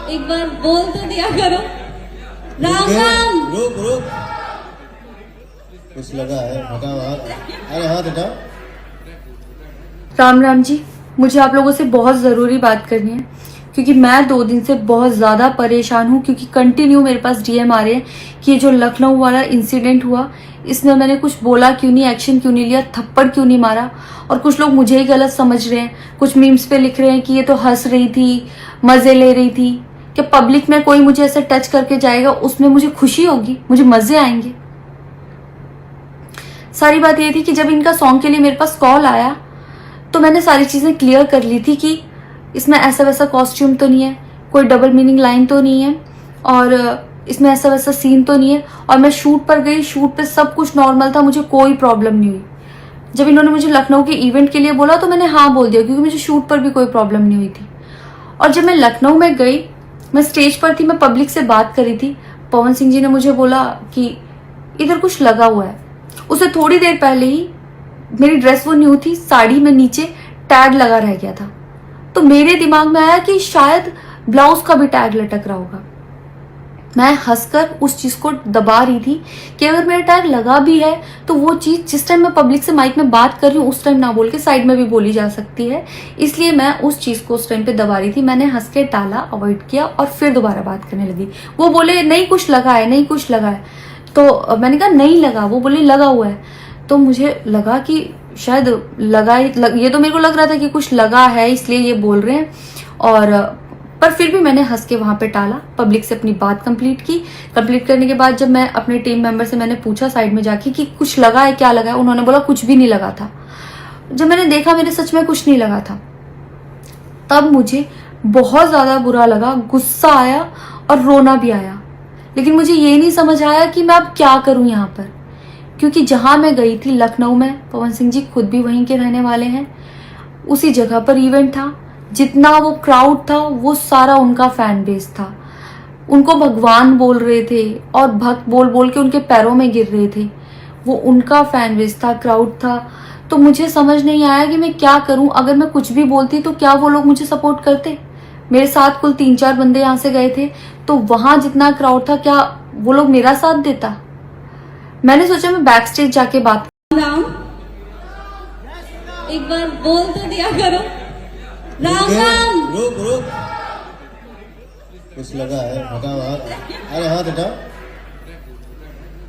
एक बार बोल तो दिया करो। राम राम। रुक रुक, कुछ लगा है, हटाओ हाथ, अरे हाथ हटाओ। राम राम जी, मुझे आप लोगों से बहुत ज़रूरी बात करनी है क्योंकि मैं 2 दिन से बहुत ज़्यादा परेशान हूँ क्योंकि कंटिन्यू मेरे पास डीएम आ रहे हैं कि ये जो लखनऊ वाला इंसिडेंट हुआ इसमें मैंने कुछ बोला क्यों नहीं, एक्शन क्यों नहीं लिया, थप्पड़ क्यों नहीं मारा। और कुछ लोग मुझे ही गलत समझ रहे हैं, कुछ मीम्स पे लिख रहे हैं कि ये तो हंस रही थी, मज़े ले रही थी। कि पब्लिक में कोई मुझे ऐसे टच करके जाएगा उसमें मुझे खुशी होगी, मुझे मज़े आएंगे। सारी बात ये थी कि जब इनका सॉन्ग के लिए मेरे पास कॉल आया तो मैंने सारी चीज़ें क्लियर कर ली थी कि इसमें ऐसा वैसा कॉस्ट्यूम तो नहीं है, कोई डबल मीनिंग लाइन तो नहीं है और इसमें ऐसा वैसा सीन तो नहीं है। और मैं शूट पर गई, शूट पे सब कुछ नॉर्मल था, मुझे कोई प्रॉब्लम नहीं हुई। जब इन्होंने मुझे लखनऊ के इवेंट के लिए बोला तो मैंने हाँ बोल दिया क्योंकि मुझे शूट पर भी कोई प्रॉब्लम नहीं हुई थी। और जब मैं लखनऊ में गई, मैं स्टेज पर थी, मैं पब्लिक से बात करी थी, पवन सिंह जी ने मुझे बोला कि इधर कुछ लगा हुआ है। उससे थोड़ी देर पहले ही मेरी ड्रेस वो न्यू थी, साड़ी में नीचे टैग लगा रह गया था। तो मेरे दिमाग में आया कि शायद ब्लाउज का भी टैग लटक रहा होगा। मैं हंसकर उस चीज को दबा रही थी कि अगर मेरा टैग लगा भी है तो वो चीज जिस टाइम मैं पब्लिक से माइक में बात कर रही हूँ उस टाइम ना बोल के साइड में भी बोली जा सकती है, इसलिए मैं उस चीज को उस टाइम पे दबा रही थी। मैंने हंस के टाला, अवॉइड किया और फिर दोबारा बात करने लगी। वो बोले नहीं कुछ लगा है, नहीं कुछ लगा है, तो मैंने कहा नहीं लगा। वो बोले लगा हुआ है। तो मुझे लगा कि शायद ये तो मेरे को लग रहा था कि कुछ लगा है इसलिए ये बोल रहे हैं। और पर फिर भी मैंने हंस के वहां पे टाला, पब्लिक से अपनी बात कंप्लीट की। कंप्लीट करने के बाद जब मैं अपने टीम मेंबर से मैंने पूछा साइड में जाके कि कुछ लगा है, क्या लगा है, उन्होंने बोला कुछ भी नहीं लगा था। जब मैंने देखा मेरे सच में कुछ नहीं लगा था, तब मुझे बहुत ज्यादा बुरा लगा, गुस्सा आया और रोना भी आया। लेकिन मुझे ये नहीं समझ आया कि मैं अब क्या करूं यहाँ पर, क्योंकि जहां मैं गई थी लखनऊ में, पवन सिंह जी खुद भी वहीं के रहने वाले हैं, उसी जगह पर इवेंट था। जितना वो क्राउड था वो सारा उनका फैन बेस था। उनको भगवान बोल रहे थे और भक्त बोल बोल के उनके पैरों में गिर रहे थे। वो उनका फैन बेस था, क्राउड था। तो मुझे समझ नहीं आया कि मैं क्या करूं। अगर मैं कुछ भी बोलती तो क्या वो लोग मुझे सपोर्ट करते। मेरे साथ कुल 3-4 बंदे यहाँ से गए थे, तो वहां जितना क्राउड था क्या वो लोग मेरा साथ देता। मैंने सोचा मैं बैक स्टेज जाके बात। राम, एक बार बोल तो दिया करो। राम राम। रुक रुक, कुछ लगा है, हटाओ हाथ, अरे हाथ हटाओ।